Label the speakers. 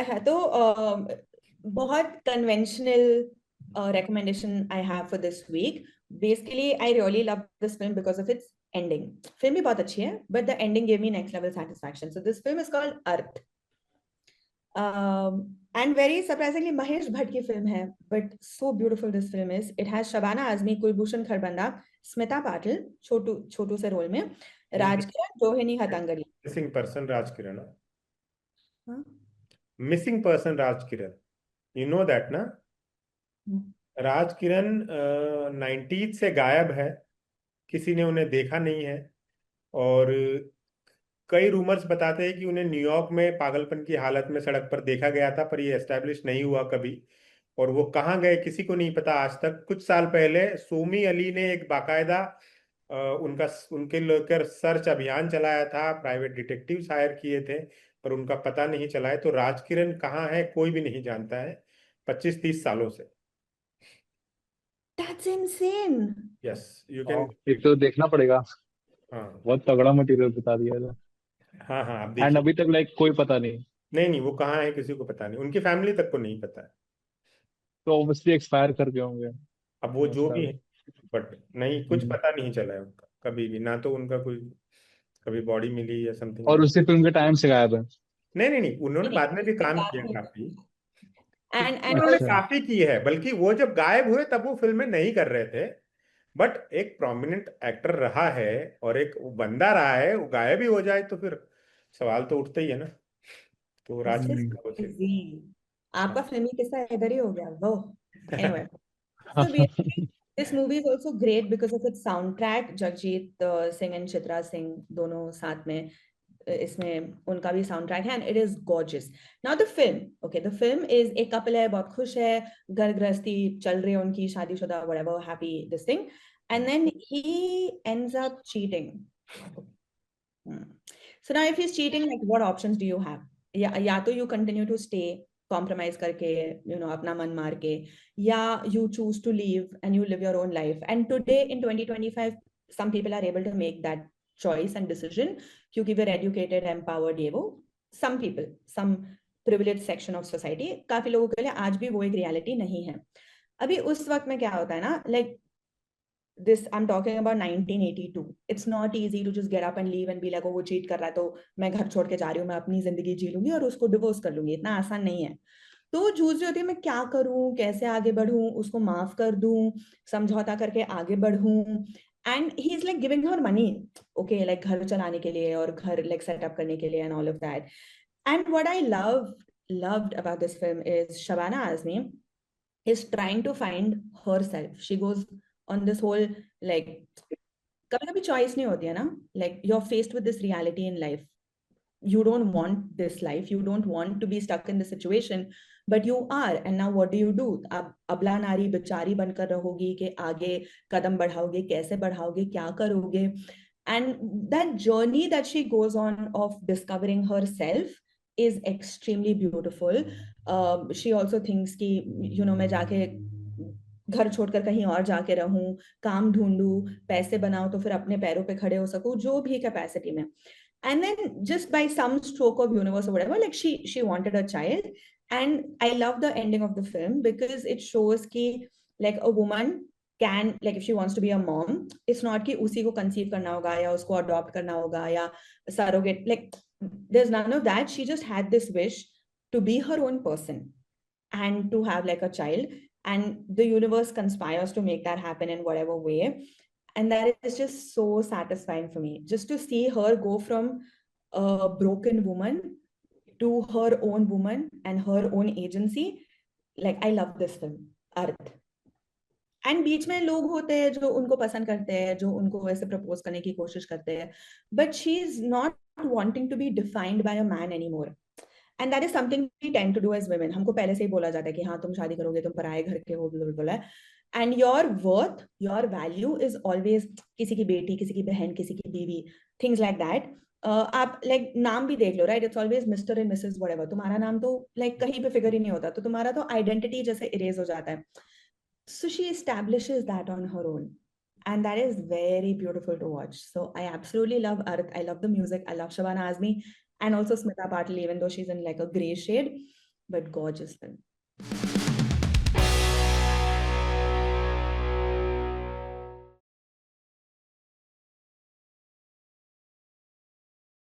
Speaker 1: है तो बहुत conventional recommendation I have for this week. Basically, I really love this film because of its ending. Film भी बहुत अच्छी है, but the ending gave me next level satisfaction. So this film is called Earth. And very surprisingly, Mahesh Bhatt की film है, but so beautiful this film is. It has Shabana Azmi, Kulbhushan Kharbanda, Smita Patil, छोटू से role में, Rajkiran, Rohini Hattangadi.
Speaker 2: Missing person Rajkiran.
Speaker 1: हाँ?
Speaker 2: Missing person Rajkiran, you know that ना? Rajkiran 90s से गायब है, किसी ने उन्हें देखा नहीं है. और कई रूमर्स बताते हैं कि उन्हें न्यूयॉर्क में पागलपन की हालत में सड़क पर देखा गया था, पर ये एस्टेब्लिश नहीं हुआ कभी. और वो कहाँ गए किसी को नहीं पता आज तक. कुछ साल पहले सोमी अली ने एक बाकायदा उनके लेकर सर्च अभियान चलाया था, प्राइवेट डिटेक्टिव्स हायर किए थे, पर उनका पता नहीं चला है. तो राजकिरण कहाँ है कोई भी नहीं जानता है 25-30 सालों से.
Speaker 1: That's insane.
Speaker 2: Yes, you can.
Speaker 3: एक तो देखना पड़ेगा.
Speaker 2: हाँ
Speaker 3: बहुत तगड़ा मटेरियल बता दिया था.
Speaker 2: हाँ हाँ, आप
Speaker 3: एंड
Speaker 2: देखिए.
Speaker 3: अभी तक लाइक कोई पता नहीं.
Speaker 2: नहीं, वो कहाँ है किसी को पता नहीं, उनकी फैमिली तक को नहीं पता है.
Speaker 3: तो ऑब्वियसली एक्सपायर कर गए होंगे.
Speaker 2: अब वो जो भी है,
Speaker 3: मतलब
Speaker 2: बट नहीं, कुछ पता नहीं चला है उनका कभी भी ना. तो उनका कोई कभी बॉडी मिली या समथिंग.
Speaker 3: और उसी फिल्म के टाइम से गायब है.
Speaker 2: नहीं नहीं नहीं, उन्होंने बाद में भी काम किया काफी.
Speaker 1: And
Speaker 2: उन्होंने
Speaker 3: अच्छा.
Speaker 2: काफी की है, बल्कि वो जब गायब हुए तब वो फिल्में नहीं कर रहे थे. बट एक प्रोमिनेंट एक्टर रहा है और एक बंदा रहा है, वो गायब ही हो जाए तो फिर सवाल तो उठता ही है ना. तो
Speaker 1: this is
Speaker 2: राजकिरण को
Speaker 1: crazy. आपका फिल्मी किस्सा इधर ही हो गया वो. Anyway, so basically, this movie is also great because of its soundtrack. Jagjit Singh and Chitra Singh दोनों साथ में इसमें उनका भी साउंड ट्रैक है, and it is gorgeous. Now the film, okay, the film is एक कपल है, बहुत खुश है, घर गृहस्थी चल रही है उनकी, शादीशुदा, whatever, happy this thing, and then he ends up cheating. So now if he is cheating, like what options do you have? या तो you continue to stay compromise करके, यू नो, अपना मन मार के, या you choose to leave and you live your own life. And today in 2025 some people are able to make that choice and decision क्योंकि we're educated, empowered, ये वो. some people, some privileged section of society, काफी लोगों के लिए आज भी वो एक reality नहीं है. अभी उस वक्त में क्या होता है ना, like this, I'm talking about 1982. It's not easy to just get up and leave and be like, oh, वो cheat कर रहा है तो मैं घर छोड़ के जा रही हूँ, मैं अपनी जिंदगी जी लूंगी और उसको डिवोर्स कर लूंगी. इतना आसान नहीं है. तो जूझ रही होती है, मैं क्या करूं, कैसे आगे बढ़ूं, उसको माफ कर दूं, समझौता करके आगे बढ़ूं. And he is like giving her money, okay, like घर चलाने के लिए और घर लाइक सेटअप करने के लिए and all of that. And what I loved about this film is Shabana Azmi is trying to find herself. She goes on this whole, like, कभी कभी चॉइस नहीं होती है ना, like you're faced with this reality in life. You don't want this life, you don't want to be stuck in the situation, but you are, and now what do you do? अब अबला नारी बेचारी बनकर रहोगी कि आगे कदम बढ़ाओगे, कैसे बढ़ाओगे, क्या करोगे? And that journey that she goes on of discovering herself is extremely beautiful. She also thinks कि, you know, मैं जाके घर छोड़कर कहीं और जाके रहूं, काम ढूंढूं, पैसे बनाऊं तो फिर अपने पैरों पे खड़े हो सकूं, जो भी कैपेसिटी में. And then just by some stroke of universe or whatever, like she wanted a child. And I love the ending of the film because it shows ki like a woman can, like if she wants to be a mom, it's not ki usi ko conceive karna hoga ya usko adopt karna hoga ya surrogate, like there's none of that. She just had this wish to be her own person and to have like a child, and the universe conspires to make that happen in whatever way. And that is just so satisfying for me, just to see her go from a broken woman to her own woman and her own agency. Like, I love this film, Earth. And बीच में लोग होते हैं जो उनको पसंद करते हैं, जो उनको वैसे प्रपोज करने की कोशिश करते हैं, but she is not wanting to be defined by a man anymore. And that is something we tend to do as women. हमको पहले से ही बोला जाता है कि हाँ, तुम शादी करोगे, तुम पराए घर के हो, बोला. And your worth, your value is always किसी की बेटी, किसी की बहन, किसी की बीवी, थिंग्स लाइक दैट. आप लाइक नाम भी देख लो, right? It's always mister and Mrs whatever. तुम्हारा नाम तो लाइक कहीं पे फिगर ही नहीं होता, तो तुम्हारा तो आइडेंटिटी जैसे इरेज हो जाता है. So she establishes that on her own, and that is very beautiful to watch. So I absolutely love Earth. I love the music. I love Shabana Azmi and also Smita Patil, even though she's in like a gray shade. but gorgeous film.